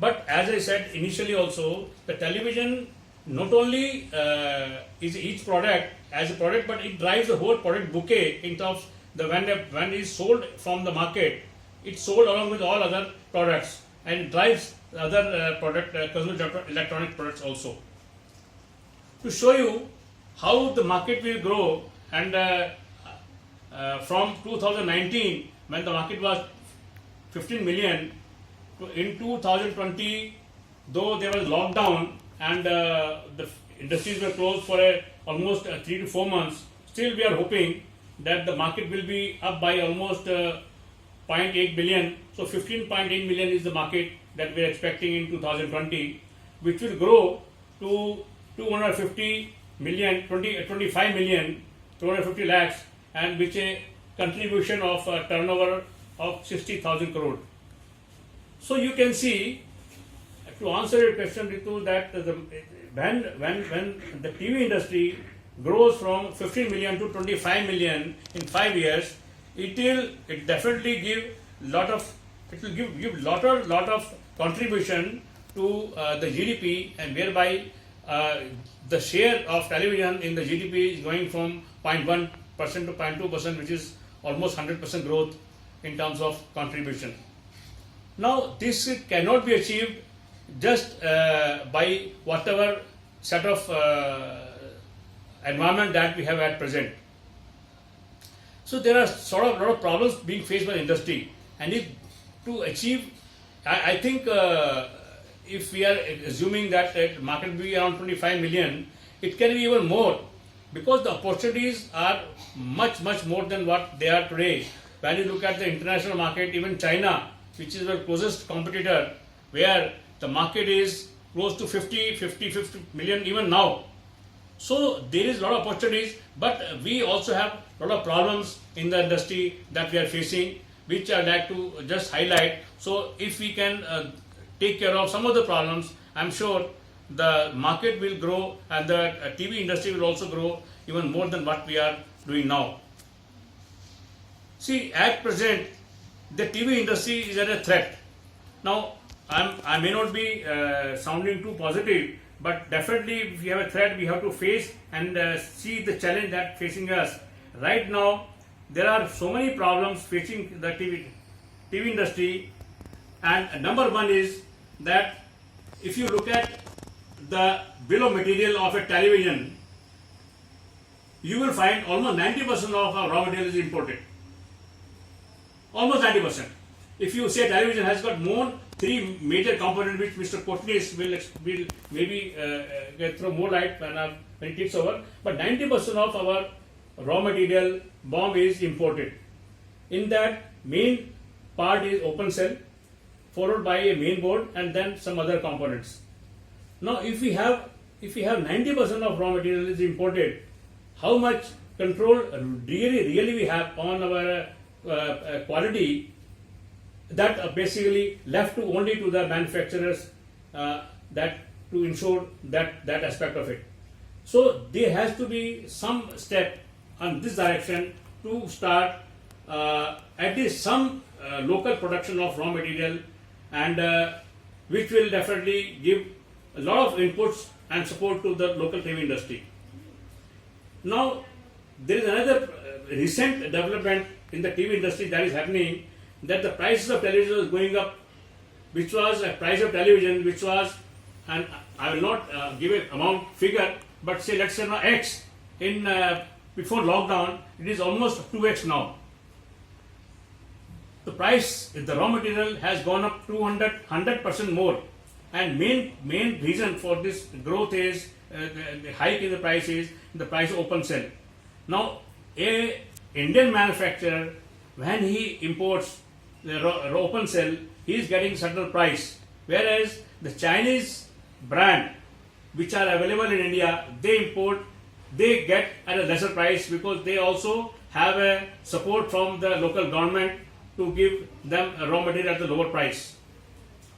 But as I said initially also, the television not only is each product as a product, but it drives the whole product bouquet in terms of the when it is sold from the market, it's sold along with all other products and it drives other consumer electronic products also. To show you how the market will grow, and from 2019 when the market was 15 million to in 2020, though there was lockdown and the industries were closed for almost 3 to 4 months, still we are hoping that the market will be up by almost 0.8 billion. So 15.8 million is the market that we are expecting in 2020, which will grow to 250 million, 25 million, 250 lakhs, and which a contribution of turnover of 60,000 crore. So you can see, to answer your question, Ritu, that when the TV industry grows from 15 million to 25 million in 5 years, it definitely give lot of contribution to the GDP, and whereby the share of television in the GDP is going from 0.1% to 0.2%, which is almost 100% growth in terms of contribution. Now this cannot be achieved just by whatever set of environment that we have at present. So there are sort of a lot of problems being faced by the industry, and if to achieve, I think if we are assuming that the market will be around 25 million, it can be even more, because the opportunities are much more than what they are today. When you look at the international market, even China, which is our closest competitor, where the market is close to 50 million even now. So there is a lot of opportunities, but we also have a lot of problems in the industry that we are facing, which I'd like to just highlight. So if we can take care of some of the problems, I'm sure the market will grow and the TV industry will also grow even more than what we are doing now. See, at present, the TV industry is at a threat. Now, I may not be sounding too positive, but definitely if we have a threat, we have to face and see the challenge that facing us. Right now, there are so many problems facing the TV industry, and number one is that if you look at the bill of material of a television, you will find almost 90% of our raw material is imported. Almost 90%. If you say television has got more three major components, which Mr. Kotnis will maybe throw more light when he takes over, but 90% of our raw material BOM is imported. In that, main part is open cell, followed by a main board, and then some other components. Now, if we have 90% of raw material is imported, how much control really we have on our quality? That basically left to only to the manufacturers that to ensure that aspect of it. So there has to be some step on this direction to start at least some local production of raw material, and which will definitely give a lot of inputs and support to the local TV industry. Now there is another recent development in the TV industry that is happening, that the prices of television is going up, which was a price of television which was, and I will not give an amount figure, but say let's say now X in before lockdown, it is almost 2x now. The price, the raw material has gone up 100% more, and main reason for this growth is the hike in the price is the price of open cell. Now, a Indian manufacturer, when he imports the open cell, he is getting certain price, whereas the Chinese brand which are available in India, they get at a lesser price, because they also have a support from the local government to give them a raw material at the lower price.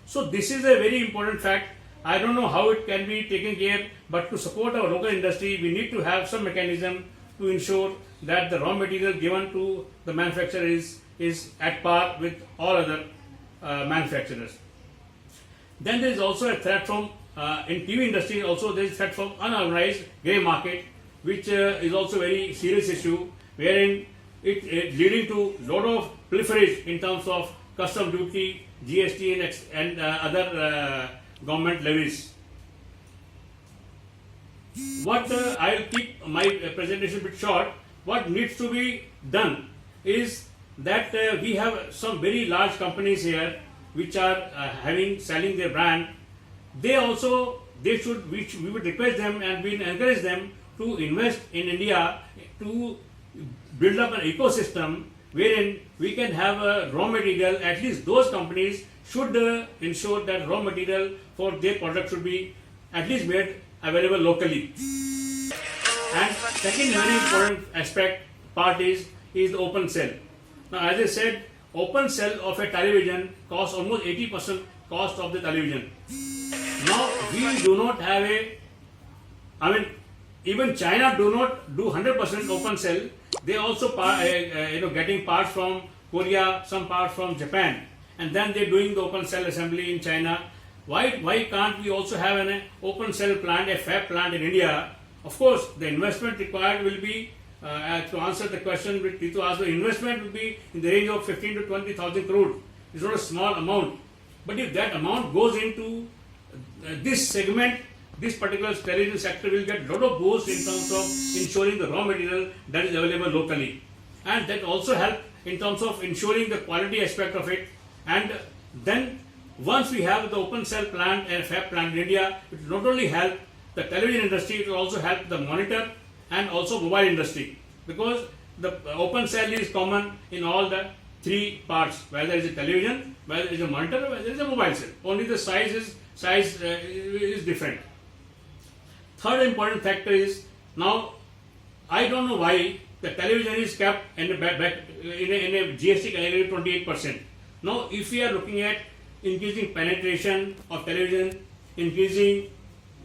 So this is a very important fact. I don't know how it can be taken care, but to support our local industry, we need to have some mechanism to ensure that the raw material given to the manufacturer is at par with all other manufacturers. Then there is also a threat from in TV industry. Also there is threat from unorganized grey market, which is also very serious issue, wherein it leading to lot of pilferage in terms of custom duty, GST and other government levies. What I will keep my presentation a bit short. What needs to be done is that we have some very large companies here which are selling their brand. They should, which we would request them and we encourage them to invest in India to build up an ecosystem wherein we can have a raw material. At least those companies should ensure that raw material for their product should be at least made available locally. And second very important part is the open cell. Now, as I said, open cell of a television costs almost 80% cost of the television. Now we do not have even China do not do 100% open cell. They also getting parts from Korea, some parts from Japan, and then they're doing the open cell assembly in China. Why can't we also have an open cell plant, a fab plant in India? Of course, the investment required will be, to answer the question which Ritu asked, the investment will be in the range of 15 to 20,000 crore. It's not a small amount. But if that amount goes into this segment, this particular television sector will get a lot of boost in terms of ensuring the raw material that is available locally. And that also help in terms of ensuring the quality aspect of it. And then once we have the open cell plant and fab plant in India, it will not only help the television industry, it will also help the monitor and also mobile industry, because the open cell is common in all the three parts, whether it is a television, whether it is a monitor, or whether it is a mobile cell. Only the size is different. Third important factor is, now I don't know why the television is kept in a GST category 28%. Now if we are looking at increasing penetration of television, increasing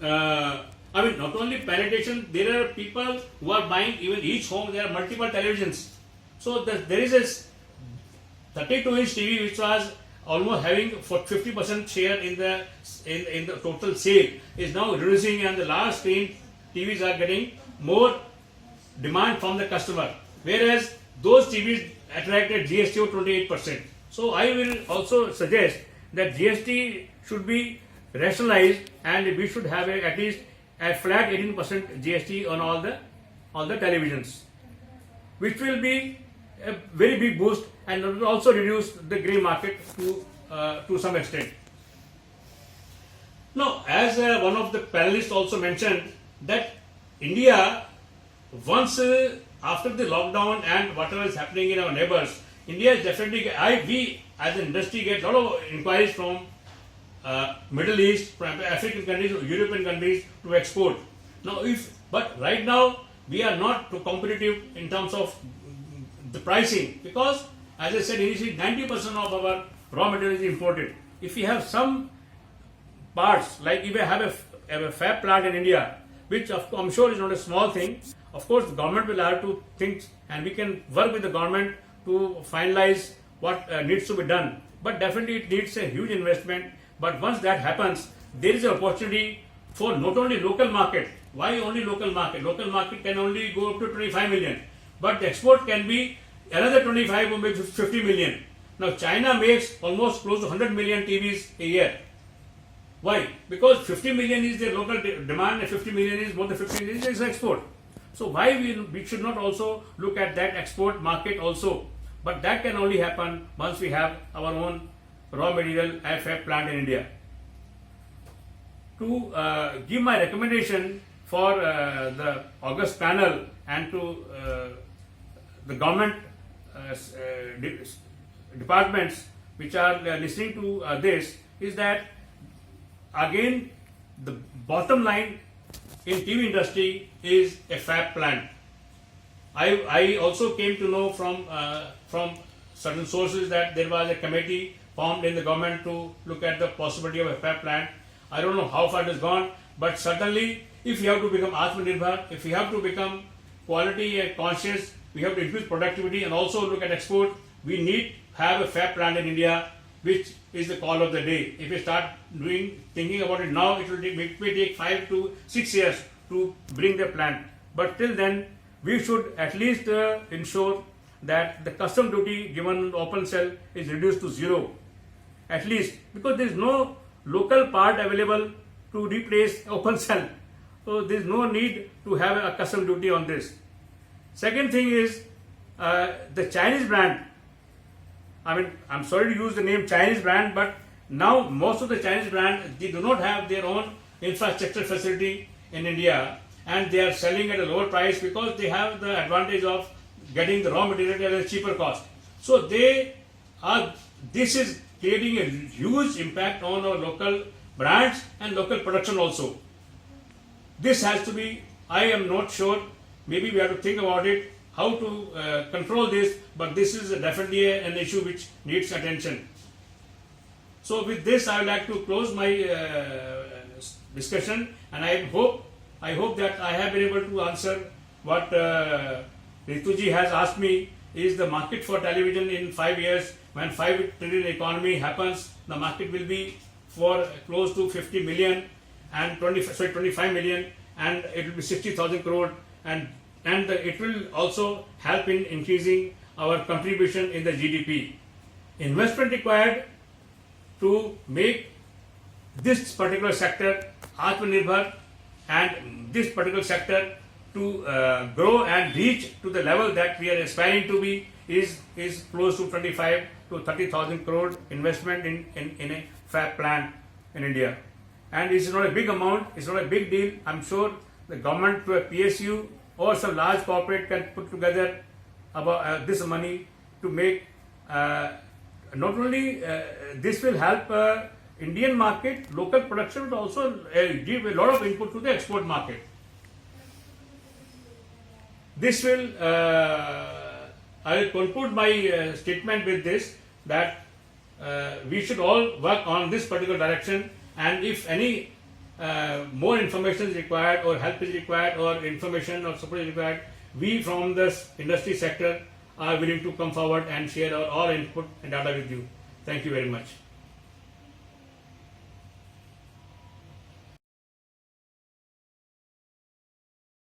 not only penetration, there are people who are buying, even each home there are multiple televisions. So there is a 32-inch TV which was almost having 50% share in the total sale, is now reducing, and the large screen TVs are getting more demand from the customer, whereas those TVs attracted GST of 28%. So I will also suggest that GST should be rationalized and we should have at least a flat 18% GST on all the televisions, which will be a very big boost and will also reduce the grey market to some extent. Now, as one of the panelists also mentioned, that India, once after the lockdown and whatever is happening in our neighbors, India is definitely, we as an industry get a lot of inquiries from Middle East, from African countries, European countries to export. Now, but right now we are not too competitive in terms of the pricing, because as I said initially, 90% of our raw material is imported. If we have some parts, like if we have a fab plant in India, which I'm sure is not a small thing, of course the government will have to think, and we can work with the government to finalize what needs to be done. But definitely it needs a huge investment. But once that happens, there is an opportunity for not only local market. Why only local market? Local market can only go up to 25 million. But the export can be another 25 or maybe 50 million. Now China makes almost close to 100 million TVs a year. Why? Because 50 million is their local demand and 50 million is more than 50 million is export. So why we should not also look at that export market also? But that can only happen once we have our own raw material fab plant in India. To give my recommendation for the August panel and to the government departments which are listening to this, is that again the bottom line in TV industry is a fab plant. I also came to know from certain sources that there was a committee formed in the government to look at the possibility of a fab plant. I don't know how far it has gone, but certainly if you have to become Atmanirbhar, if you have to become quality and conscious, we have to increase productivity and also look at export. We need to have a fab plant in India which is the call of the day. If we start thinking about it now, it may take 5 to 6 years to bring the plant. But till then, we should at least ensure that the custom duty given open cell is reduced to zero. At least, because there is no local part available to replace open cell. So there is no need to have a custom duty on this. Second thing is the Chinese brand. I mean, I'm sorry to use the name Chinese brand, but now most of the Chinese brand, they do not have their own infrastructure facility in India, and they are selling at a lower price because they have the advantage of getting the raw material at a cheaper cost. So this is creating a huge impact on our local brands and local production also. This has to be, I am not sure, maybe we have to think about it, how to control this, but this is definitely an issue which needs attention. So with this, I would like to close my discussion, and I hope that I have been able to answer what Rituji has asked me. Is the market for television in 5 years, when 5 trillion economy happens, the market will be for close to 50 million and 25 million, and it will be 60,000 crore, and it will also help in increasing our contribution in the GDP. Investment required to make this particular sector Atmanirbhar and this particular sector to grow and reach to the level that we are aspiring to be is close to 25 to 30,000 crore investment in a fab plant in India. And it's not a big amount, it's not a big deal. I'm sure the government to a PSU or some large corporate can put together about this money to make not only this will help Indian market, local production, but also give a lot of input to the export market. This will, I will conclude my statement with this, that we should all work on this particular direction, and if any more information is required or help is required or information or support is required, we from this industry sector are willing to come forward and share our all input and data with you. Thank you very much.